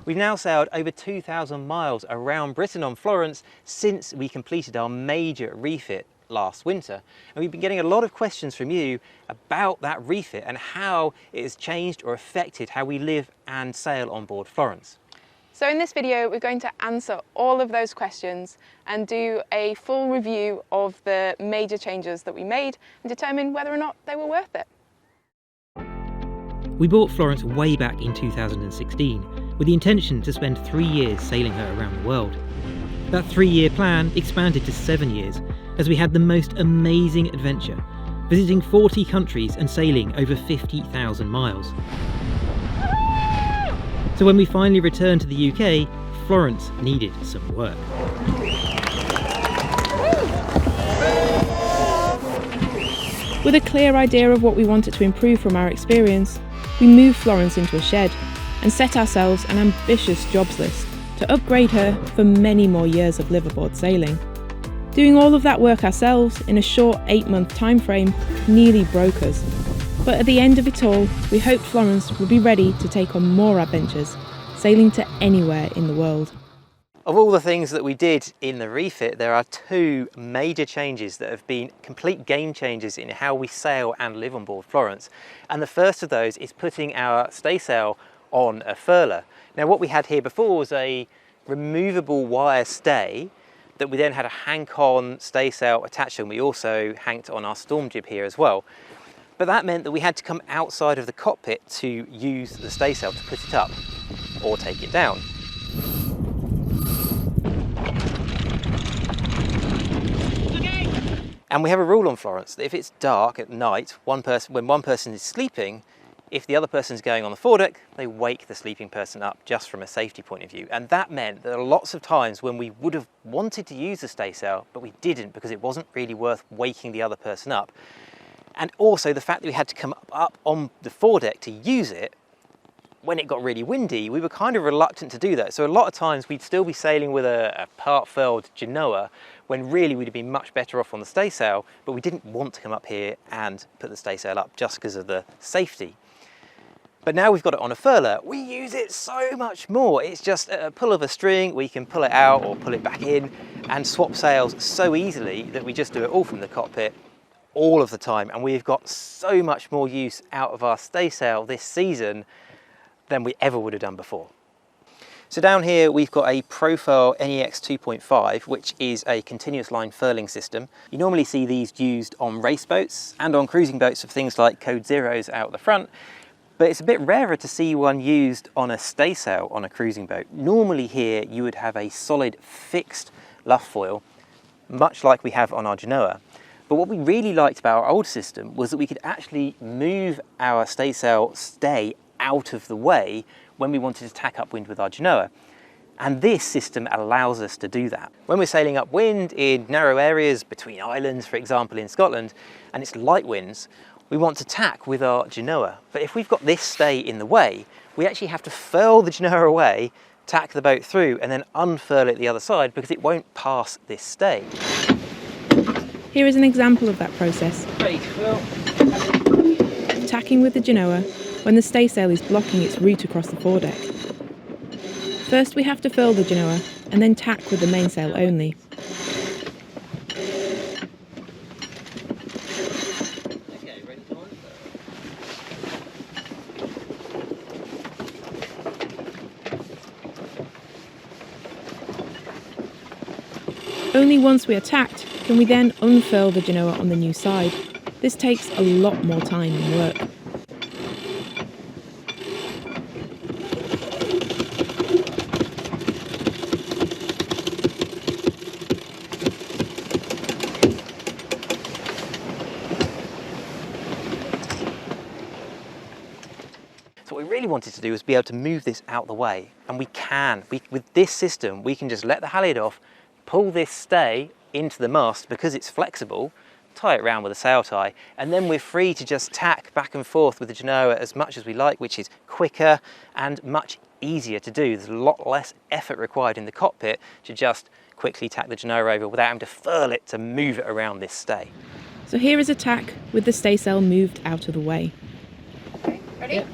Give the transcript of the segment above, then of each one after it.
We've now sailed over 2,000 miles around Britain on Florence since we completed our major refit last winter. And we've been getting a lot of questions from you about that refit and how it has changed or affected how we live and sail on board Florence. So in this video, we're going to answer all of those questions and do a full review of the major changes that we made and determine whether or not they were worth it. We bought Florence way back in 2016 with the intention to spend 3 years sailing her around the world. That 3-year plan expanded to 7 years as we had the most amazing adventure, visiting 40 countries and sailing over 50,000 miles. So when we finally returned to the UK, Florence needed some work. With a clear idea of what we wanted to improve from our experience, we moved Florence into a shed and set ourselves an ambitious jobs list to upgrade her for many more years of liveaboard sailing. Doing all of that work ourselves in a short 8-month time frame nearly broke us. But at the end of it all, we hoped Florence would be ready to take on more adventures, sailing to anywhere in the world. Of all the things that we did in the refit, there are 2 major changes that have been complete game changers in how we sail and live on board Florence. And the first of those is putting our staysail on a furler. Now what we had here before was a removable wire stay that we then had a hank-on staysail attached, and we also hanked on our storm jib here as well. But that meant that we had to come outside of the cockpit to use the staysail to put it up or take it down. And we have a rule on Florence that if it's dark at night, when one person is sleeping, if the other person is going on the foredeck, they wake the sleeping person up just from a safety point of view. And that meant that there are lots of times when we would have wanted to use the staysail, but we didn't because it wasn't really worth waking the other person up. And also the fact that we had to come up on the foredeck to use it, when it got really windy, we were kind of reluctant to do that. So a lot of times we'd still be sailing with a part-furled genoa when really we'd have been much better off on the staysail, but we didn't want to come up here and put the staysail up just because of the safety. But now we've got it on a furler, we use it so much more. It's just a pull of a string, we can pull it out or pull it back in and swap sails so easily that we just do it all from the cockpit all of the time. And we've got so much more use out of our staysail this season than we ever would have done before. So down here we've got a Profurl NEX 2.5, which is a continuous line furling system. You normally see these used on race boats and on cruising boats with things like Code Zeros out the front, but it's a bit rarer to see one used on a staysail on a cruising boat. Normally here you would have a solid fixed luff foil, much like we have on our genoa. But what we really liked about our old system was that we could actually move our staysail stay out of the way when we wanted to tack upwind with our genoa. And this system allows us to do that. When we're sailing upwind in narrow areas between islands, for example in Scotland, and it's light winds, we want to tack with our genoa. But if we've got this stay in the way, we actually have to furl the genoa away, tack the boat through, and then unfurl it the other side because it won't pass this stay. Here is an example of that process. Tacking with the genoa when the staysail is blocking its route across the foredeck. First we have to furl the genoa and then tack with the mainsail only. Only once we are tacked can we then unfurl the genoa on the new side. This takes a lot more time and work. So what we really wanted to do was be able to move this out the way, and we can. With this system, we can just let the halyard off, pull this stay into the mast because it's flexible, tie it around with a sail tie, and then we're free to just tack back and forth with the genoa as much as we like, which is quicker and much easier to do. There's a lot less effort required in the cockpit to just quickly tack the genoa over without having to furl it to move it around this stay. So here is a tack with the staysail moved out of the way. Okay, ready? Yeah.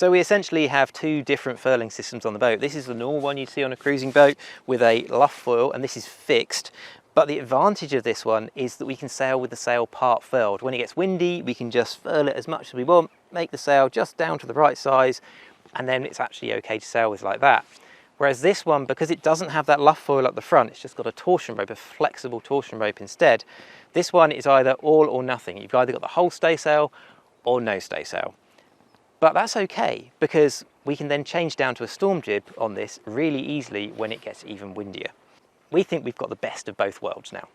So we essentially have two different furling systems on the boat. This is the normal one you'd see on a cruising boat with a luff foil, and this is fixed. But the advantage of this one is that we can sail with the sail part furled. When it gets windy, we can just furl it as much as we want, make the sail just down to the right size, and then it's actually okay to sail with like that. Whereas this one, because it doesn't have that luff foil up the front, it's just got a torsion rope, a flexible torsion rope instead. This one is either all or nothing. You've either got the whole staysail or no staysail. But that's okay, because we can then change down to a storm jib on this really easily when it gets even windier. We think we've got the best of both worlds now.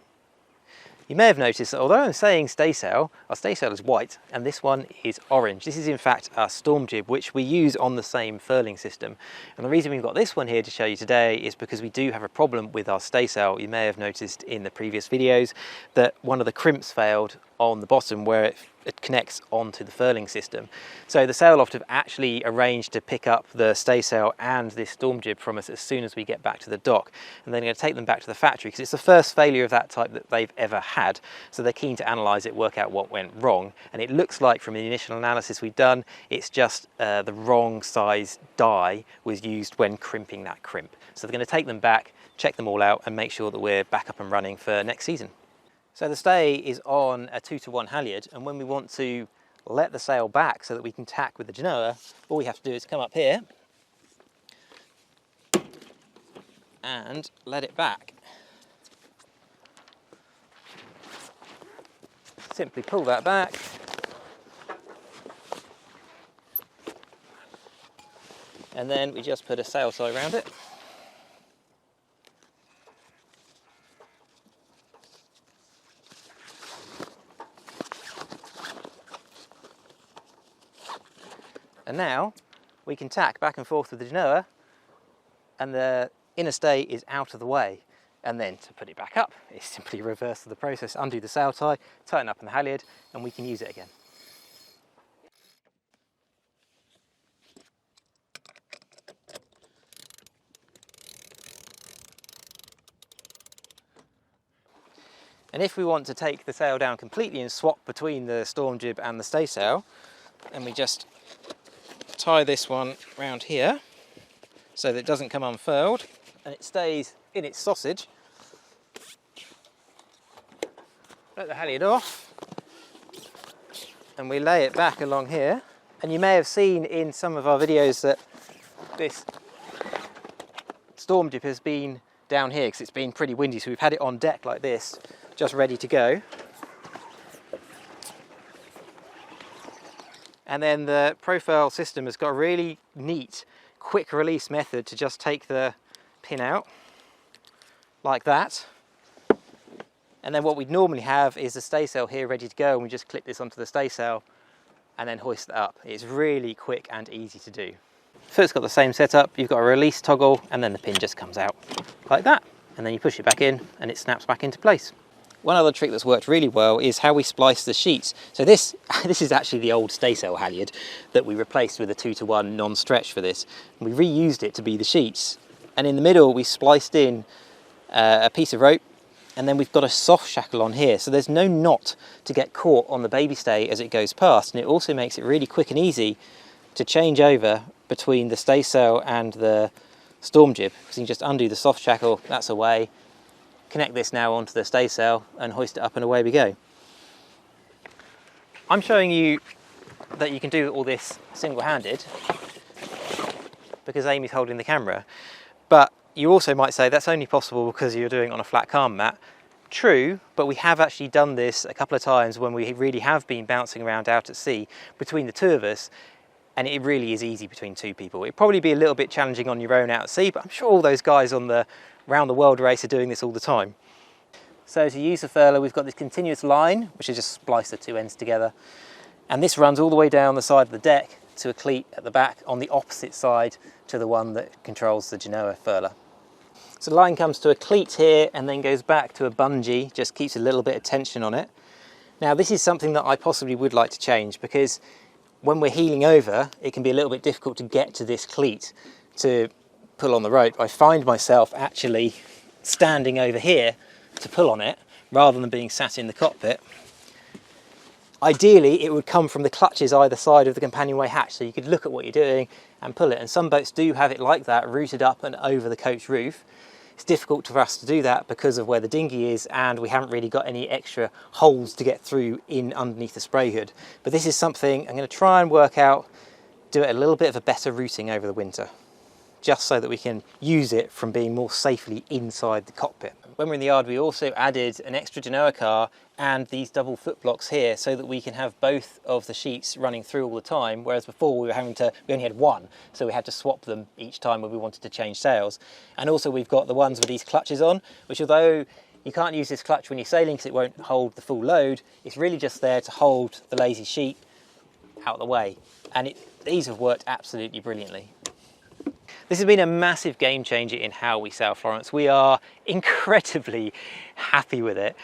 You may have noticed that although I'm saying staysail, our staysail is white and this one is orange. This is in fact our storm jib, which we use on the same furling system. And the reason we've got this one here to show you today is because we do have a problem with our staysail. You may have noticed in the previous videos that one of the crimps failed on the bottom where it connects onto the furling system. So the sail loft have actually arranged to pick up the staysail and this storm jib from us as soon as we get back to the dock, and they're going to take them back to the factory because it's the first failure of that type that they've ever had. So they're keen to analyse it, work out what went wrong, and it looks like from the initial analysis we've done, it's just the wrong size die was used when crimping that crimp. So they're going to take them back, check them all out, and make sure that we're back up and running for next season. So the stay is on a 2-to-1 halyard, and when we want to let the sail back so that we can tack with the genoa, all we have to do is come up here and let it back. Simply pull that back, and then we just put a sail tie around it. And now we can tack back and forth with the genoa, and the inner stay is out of the way. And then to put it back up, it's simply reverse the process, undo the sail tie, tighten up in the halyard, and we can use it again. And if we want to take the sail down completely and swap between the storm jib and the staysail, then we just tie this one round here so that it doesn't come unfurled and it stays in its sausage. Let the halyard off and we lay it back along here. And you may have seen in some of our videos that this storm jib has been down here because it's been pretty windy, so we've had it on deck like this, just ready to go. And then the Profurl system has got a really neat quick release method to just take the pin out like that. And then what we'd normally have is the staysail here ready to go, and we just clip this onto the staysail and then hoist it up. It's really quick and easy to do. Foot's got the same setup. You've got a release toggle and then the pin just comes out like that. And then you push it back in and it snaps back into place. One other trick that's worked really well is how we splice the sheets. So this is actually the old staysail halyard that we replaced with a 2-to-1 non-stretch for this. And we reused it to be the sheets. And in the middle we spliced in a piece of rope, and then we've got a soft shackle on here. So there's no knot to get caught on the baby stay as it goes past. And it also makes it really quick and easy to change over between the staysail and the storm jib. So you can just undo the soft shackle, that's away. Connect this now onto the staysail and hoist it up and away we go. I'm showing you that you can do all this single-handed because Amy's holding the camera, but you also might say that's only possible because you're doing it on a flat calm mat. True, but we have actually done this a couple of times when we really have been bouncing around out at sea between the two of us, and it really is easy between two people. It'd probably be a little bit challenging on your own out at sea, but I'm sure all those guys on the round the world race are doing this all the time. So to use the furler, we've got this continuous line, which is just splice the two ends together. And this runs all the way down the side of the deck to a cleat at the back on the opposite side to the one that controls the Genoa furler. So the line comes to a cleat here and then goes back to a bungee, just keeps a little bit of tension on it. Now this is something that I possibly would like to change because when we're heeling over, it can be a little bit difficult to get to this cleat to pull on the rope. I find myself actually standing over here to pull on it rather than being sat in the cockpit. Ideally, it would come from the clutches either side of the companionway hatch, so you could look at what you're doing and pull it. And some boats do have it like that, routed up and over the coach roof. It's difficult for us to do that because of where the dinghy is, and we haven't really got any extra holes to get through in underneath the spray hood. But this is something I'm going to try and work out, do it a little bit of a better routing over the winter, just so that we can use it from being more safely inside the cockpit. When we're in the yard, we also added an extra genoa car and these double foot blocks here so that we can have both of the sheets running through all the time, whereas before we only had one, so we had to swap them each time when we wanted to change sails. And also we've got the ones with these clutches on, which although you can't use this clutch when you're sailing because it won't hold the full load, it's really just there to hold the lazy sheet out of the way. And these have worked absolutely brilliantly. This has been a massive game changer in how we sail Florence. We are incredibly happy with it.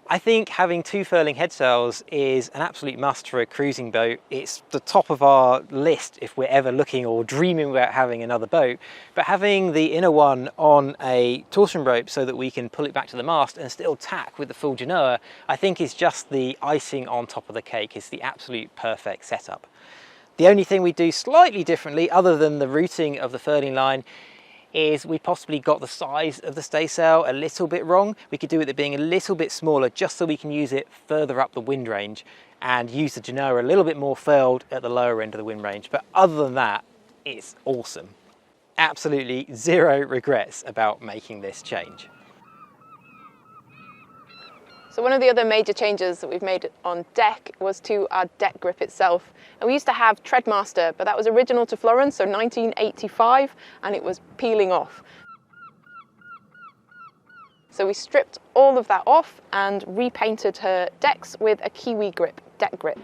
I think having 2 furling head sails is an absolute must for a cruising boat. It's the top of our list if we're ever looking or dreaming about having another boat. But having the inner one on a torsion rope so that we can pull it back to the mast and still tack with the full genoa, I think is just the icing on top of the cake. It's the absolute perfect setup. The only thing we do slightly differently, other than the routing of the furling line, is we possibly got the size of the staysail a little bit wrong. We could do with it being a little bit smaller just so we can use it further up the wind range and use the genoa a little bit more furled at the lower end of the wind range. But other than that, it's awesome. Absolutely zero regrets about making this change. So one of the other major changes that we've made on deck was to our deck grip itself. And we used to have Treadmaster, but that was original to Florence, so 1985, and it was peeling off. So we stripped all of that off and repainted her decks with a KiwiGrip deck grip.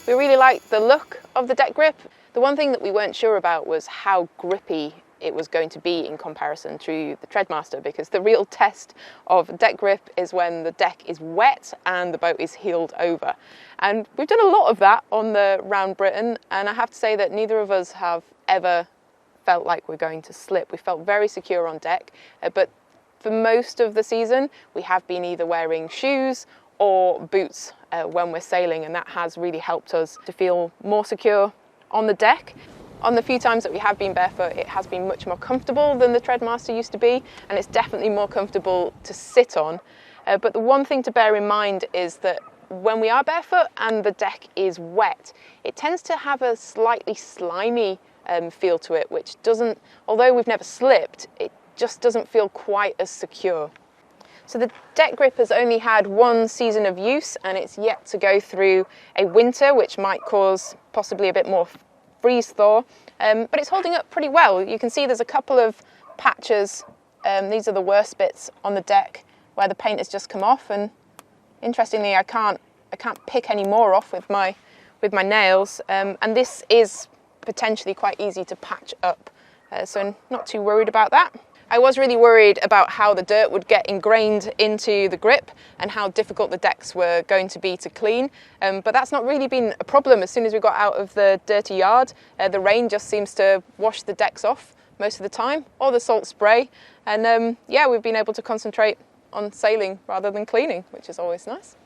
We really liked the look of the deck grip. The one thing that we weren't sure about was how grippy it was going to be in comparison to the Treadmaster, because the real test of deck grip is when the deck is wet and the boat is heeled over. And we've done a lot of that on the Round Britain, and I have to say that neither of us have ever felt like we're going to slip. We felt very secure on deck, but for most of the season we have been either wearing shoes or boots when we're sailing, and that has really helped us to feel more secure on the deck. On the few times that we have been barefoot, it has been much more comfortable than the Treadmaster used to be, and it's definitely more comfortable to sit on. But the one thing to bear in mind is that when we are barefoot and the deck is wet, it tends to have a slightly slimy feel to it, which doesn't, although we've never slipped, it just doesn't feel quite as secure. So the deck grip has only had one season of use, and it's yet to go through a winter, which might cause possibly a bit more freeze thaw, but it's holding up pretty well. You can see there's a couple of patches, these are the worst bits on the deck where the paint has just come off, and interestingly I can't pick any more off with my nails, and this is potentially quite easy to patch up, so I'm not too worried about that. I was really worried about how the dirt would get ingrained into the grip and how difficult the decks were going to be to clean, but that's not really been a problem. As soon as we got out of the dirty yard, the rain just seems to wash the decks off most of the time, or the salt spray, and yeah, we've been able to concentrate on sailing rather than cleaning, which is always nice.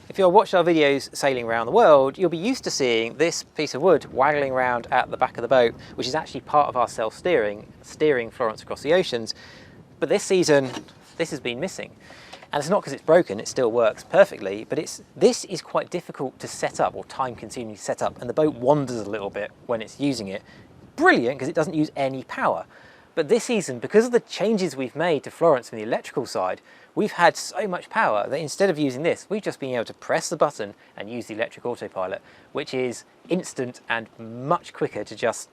If you've watched our videos sailing around the world, you'll be used to seeing this piece of wood waggling around at the back of the boat, which is actually part of our self-steering, steering Florence across the oceans. But this season, this has been missing. And it's not because it's broken, it still works perfectly, but this is quite difficult to set up, or time-consuming to set up, and the boat wanders a little bit when it's using it. Brilliant, because it doesn't use any power. But this season, because of the changes we've made to Florence from the electrical side, we've had so much power that instead of using this, we've just been able to press the button and use the electric autopilot, which is instant and much quicker to just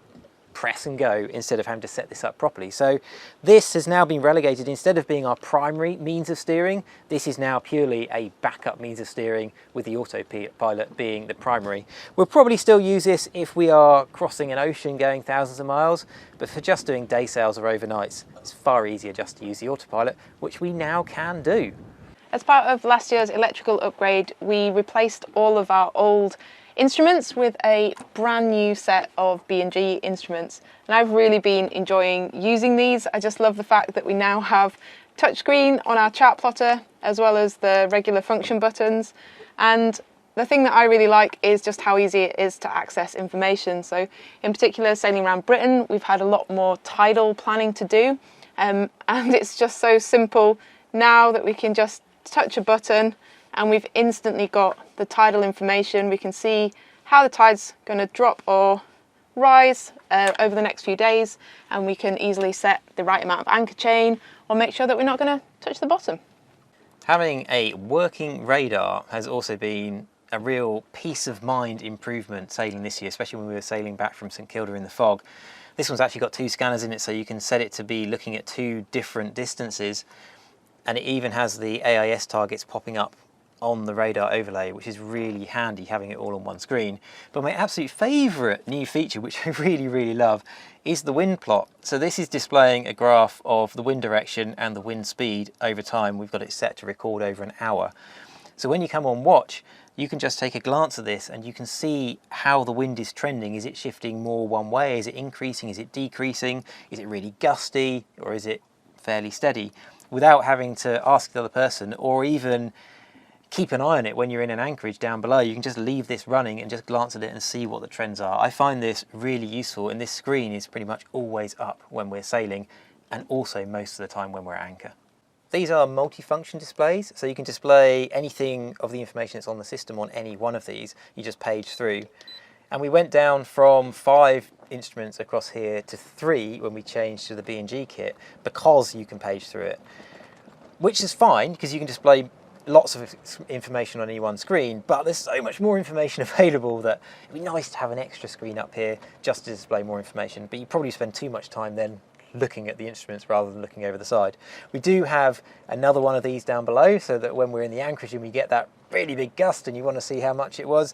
press and go instead of having to set this up properly. So this has now been relegated, instead of being our primary means of steering, this is now purely a backup means of steering, with the autopilot being the primary. We'll probably still use this if we are crossing an ocean going thousands of miles, but for just doing day sails or overnights, it's far easier just to use the autopilot, which we now can do. As part of last year's electrical upgrade, we replaced all of our old instruments with a brand new set of B&G instruments, and I've really been enjoying using these. I just love the fact that we now have touchscreen on our chart plotter as well as the regular function buttons, and the thing that I really like is just how easy it is to access information. So in particular, sailing around Britain, we've had a lot more tidal planning to do, and it's just so simple now that we can just touch a button and we've instantly got the tidal information. We can see how the tide's going to drop or rise over the next few days, and we can easily set the right amount of anchor chain or make sure that we're not going to touch the bottom. Having a working radar has also been a real peace of mind improvement sailing this year, especially when we were sailing back from St Kilda in the fog. This one's actually got 2 scanners in it, so you can set it to be looking at 2 different distances, and it even has the AIS targets popping up on the radar overlay, which is really handy having it all on one screen. But my absolute favourite new feature, which I really love, is the wind plot. So this is displaying a graph of the wind direction and the wind speed over time. We've got it set to record over an hour. So when you come on watch, you can just take a glance at this and you can see how the wind is trending. Is it shifting more one way? Is it increasing? Is it decreasing? Is it really gusty, or is it fairly steady? Without having to ask the other person or even keep an eye on it when you're in an anchorage down below. You can just leave this running and just glance at it and see what the trends are. I find this really useful, and this screen is pretty much always up when we're sailing, and also most of the time when we're at anchor. These are multi-function displays, so you can display anything of the information that's on the system on any one of these. You just page through. And we went down from 5 instruments across here to 3 when we changed to the B&G kit, because you can page through it. Which is fine, because you can display lots of information on any one screen, but there's so much more information available that it'd be nice to have an extra screen up here just to display more information, but you probably spend too much time then looking at the instruments rather than looking over the side. We do have another one of these down below, so that when we're in the anchorage and we get that really big gust and you want to see how much it was,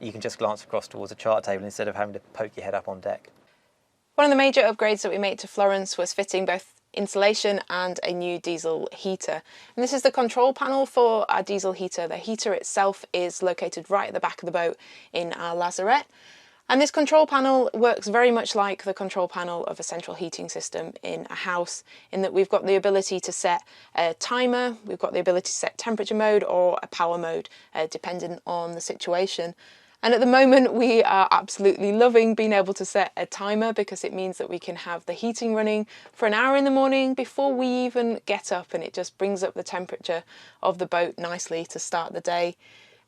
you can just glance across towards a chart table instead of having to poke your head up on deck. One of the major upgrades that we made to Florence was fitting both insulation and a new diesel heater. And this is the control panel for our diesel heater. The heater itself is located right at the back of the boat in our lazarette. And this control panel works very much like the control panel of a central heating system in a house, in that we've got the ability to set a timer, we've got the ability to set temperature mode or a power mode, depending on the situation. And at the moment we are absolutely loving being able to set a timer, because it means that we can have the heating running for an hour in the morning before we even get up, and it just brings up the temperature of the boat nicely to start the day.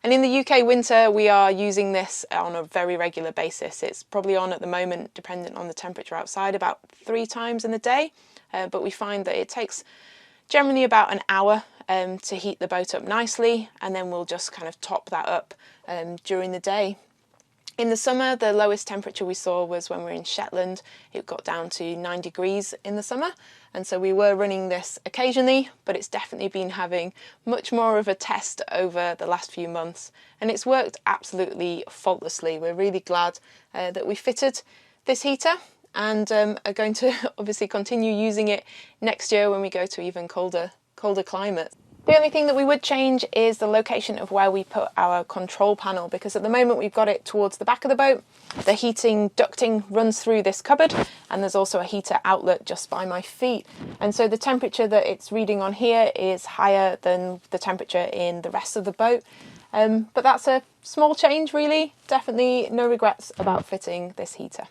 And in the UK winter, we are using this on a very regular basis. It's probably on at the moment, dependent on the temperature outside, about 3 times in the day. But we find that it takes generally about an hour to heat the boat up nicely, and then we'll just kind of top that up during the day. In the summer, the lowest temperature we saw was when we were in Shetland. It got down to 9 degrees in the summer, and so we were running this occasionally, but it's definitely been having much more of a test over the last few months, and it's worked absolutely faultlessly. We're really glad that we fitted this heater, and are going to obviously continue using it next year when we go to even colder climates. The only thing that we would change is the location of where we put our control panel, because at the moment we've got it towards the back of the boat. The heating ducting runs through this cupboard, and there's also a heater outlet just by my feet. And so the temperature that it's reading on here is higher than the temperature in the rest of the boat. But that's a small change really. Definitely no regrets about fitting this heater.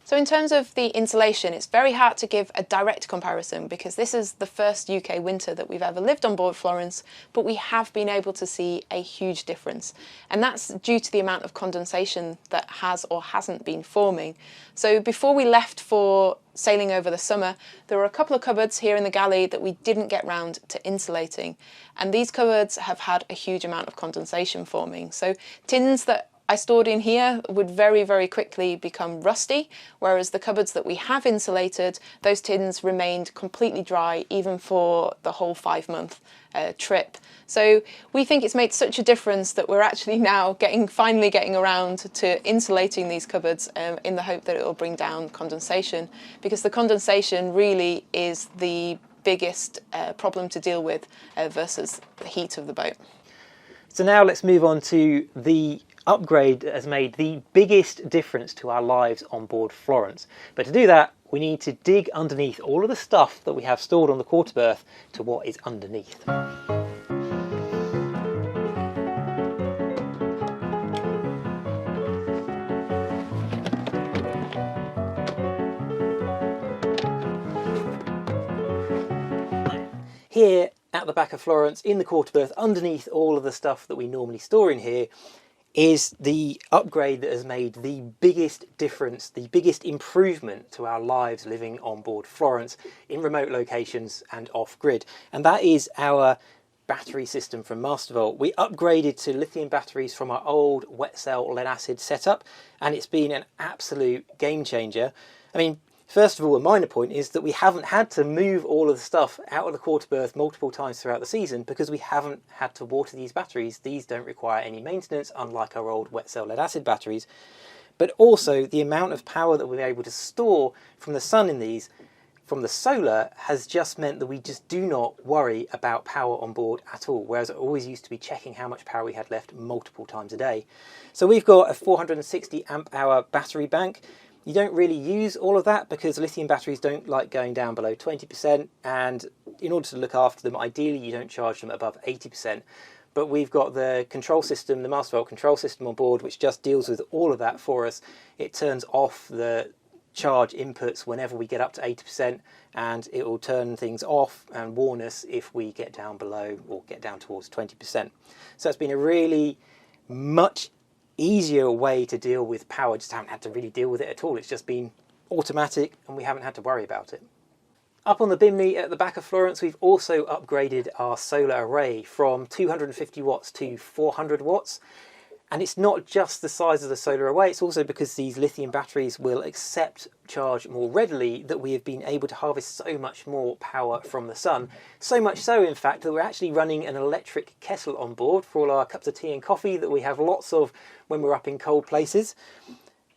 So in terms of the insulation, it's very hard to give a direct comparison, because this is the first UK winter that we've ever lived on board Florence, but we have been able to see a huge difference. And that's due to the amount of condensation that has or hasn't been forming. So before we left for sailing over the summer, there were a couple of cupboards here in the galley that we didn't get round to insulating. And these cupboards have had a huge amount of condensation forming. So tins that I stored in here would very, very quickly become rusty, whereas the cupboards that we have insulated, those tins remained completely dry even for the whole 5-month trip. So we think it's made such a difference that we're actually now finally getting around to insulating these cupboards in the hope that it will bring down condensation, because the condensation really is the biggest problem to deal with versus the heat of the boat. So now let's move on to the upgrade that has made the biggest difference to our lives on board Florence. But to do that, we need to dig underneath all of the stuff that we have stored on the quarter berth to what is underneath. Here at the back of Florence, in the quarter berth, underneath all of the stuff that we normally store in here, is the upgrade that has made the biggest difference, the biggest improvement to our lives living on board Florence in remote locations and off-grid. And that is our battery system from Mastervolt. We upgraded to lithium batteries from our old wet cell lead acid setup, and it's been an absolute game changer. I mean, first of all, a minor point is that we haven't had to move all of the stuff out of the quarter berth multiple times throughout the season because we haven't had to water these batteries. These don't require any maintenance, unlike our old wet cell lead acid batteries. But also the amount of power that we're able to store from the sun in these, from the solar, has just meant that we just do not worry about power on board at all, whereas I always used to be checking how much power we had left multiple times a day. So we've got a 460 amp hour battery bank. You don't really use all of that because lithium batteries don't like going down below 20%, and in order to look after them, ideally you don't charge them above 80%. But we've got the control system, the Mastervolt control system on board, which just deals with all of that for us. It turns off the charge inputs whenever we get up to 80%, and it will turn things off and warn us if we get down below or get down towards 20%. So it's been a really much easier way to deal with power. Just haven't had to really deal with it at all. It's just been automatic and we haven't had to worry about it. Up on the bimney at the back of Florence, we've also upgraded our solar array from 250 watts to 400 watts. And it's not just the size of the solar array, it's also because these lithium batteries will accept charge more readily that we have been able to harvest so much more power from the sun. So much so, in fact, that we're actually running an electric kettle on board for all our cups of tea and coffee that we have lots of when we're up in cold places.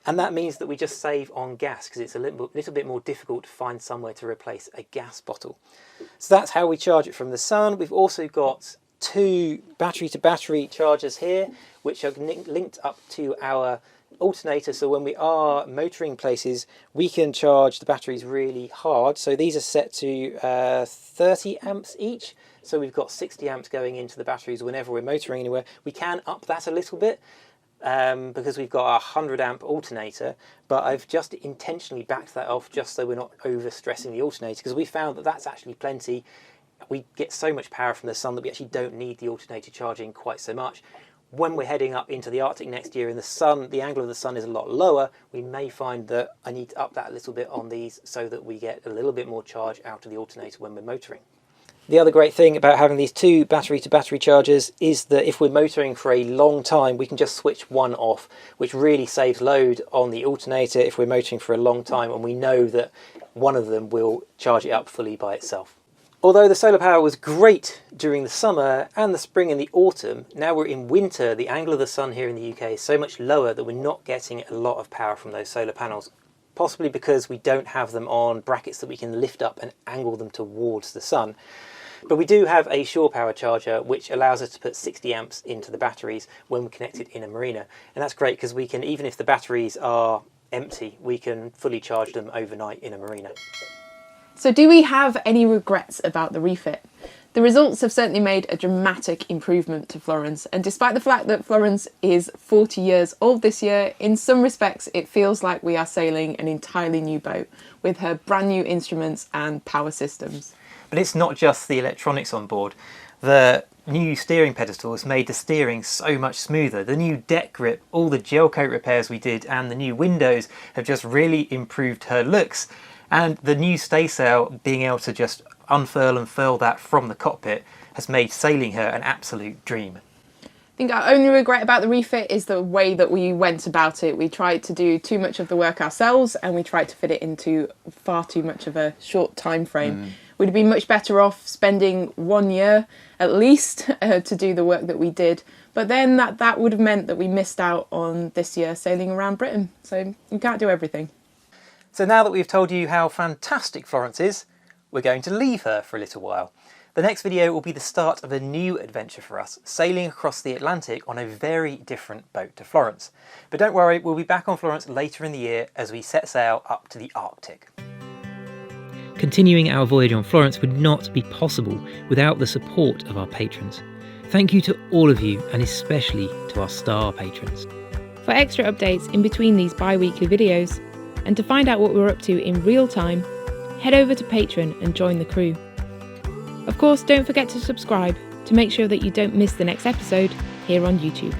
And that means that we just save on gas because it's a little bit more difficult to find somewhere to replace a gas bottle. So that's how we charge it from the sun. We've also got 2 battery-to-battery chargers here, which are linked up to our alternator, so when we are motoring places we can charge the batteries really hard. So these are set to 30 amps each, so we've got 60 amps going into the batteries whenever we're motoring anywhere. We can up that a little bit because we've got a 100 amp alternator, but I've just intentionally backed that off just so we're not over stressing the alternator, because we found that that's actually plenty. We get so much power from the sun that we actually don't need the alternator charging quite so much. When we're heading up into the Arctic next year and the angle of the sun is a lot lower, we may find that I need to up that a little bit on these so that we get a little bit more charge out of the alternator when we're motoring. The other great thing about having these 2 battery-to-battery chargers is that if we're motoring for a long time, we can just switch one off, which really saves load on the alternator if we're motoring for a long time and we know that one of them will charge it up fully by itself. Although the solar power was great during the summer and the spring and the autumn, now we're in winter, the angle of the sun here in the UK is so much lower that we're not getting a lot of power from those solar panels, possibly because we don't have them on brackets that we can lift up and angle them towards the sun. But we do have a shore power charger which allows us to put 60 amps into the batteries when we're connected in a marina. And that's great because we can, even if the batteries are empty, we can fully charge them overnight in a marina. So do we have any regrets about the refit? The results have certainly made a dramatic improvement to Florence, and despite the fact that Florence is 40 years old this year, in some respects it feels like we are sailing an entirely new boat with her brand new instruments and power systems. But it's not just the electronics on board. The new steering pedestal has made the steering so much smoother. The new deck grip, all the gel coat repairs we did, and the new windows have just really improved her looks. And the new Staysail, being able to just unfurl and furl that from the cockpit, has made sailing her an absolute dream. I think our only regret about the refit is the way that we went about it. We tried to do too much of the work ourselves, and we tried to fit it into far too much of a short time frame. We'd have been much better off spending 1 year at least to do the work that we did. But then that would have meant that we missed out on this year sailing around Britain. So you can't do everything. So now that we've told you how fantastic Florence is, we're going to leave her for a little while. The next video will be the start of a new adventure for us, sailing across the Atlantic on a very different boat to Florence. But don't worry, we'll be back on Florence later in the year as we set sail up to the Arctic. Continuing our voyage on Florence would not be possible without the support of our patrons. Thank you to all of you, and especially to our star patrons. For extra updates in between these bi-weekly videos, and to find out what we're up to in real time, head over to Patreon and join the crew. Of course, don't forget to subscribe to make sure that you don't miss the next episode here on YouTube.